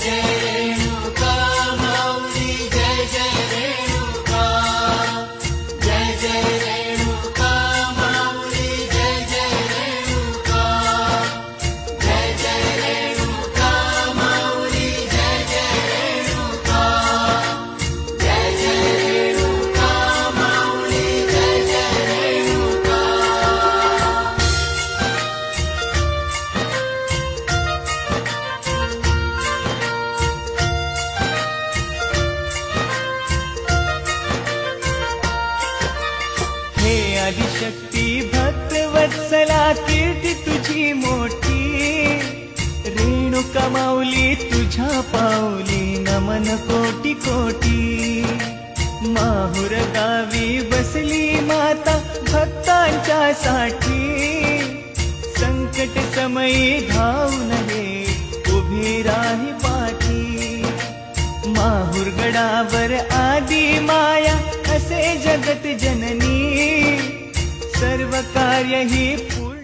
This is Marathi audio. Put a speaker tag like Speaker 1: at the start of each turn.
Speaker 1: जय रेणुका माऊली जय जय रेणुका जय जय रेणुका माऊली जय जय रेणुका जय जय रेणुका माऊली जय जय रेणुका जय जय रेणुका माऊली जय जय रेणुका.
Speaker 2: हे आदिशक्ती भक्त वत्सला कीर्ती तुझी मोठी रेणुका माऊली तुझ्या पाऊली नमन कोटी कोटी. माहुर गावी बसली माता भक्तांच्या साठी संकट समयी धावून हे उभी राही पाठी. माहुर गडावर आदी माया असे जगत जननी सर्व कार्य ही पूर्ण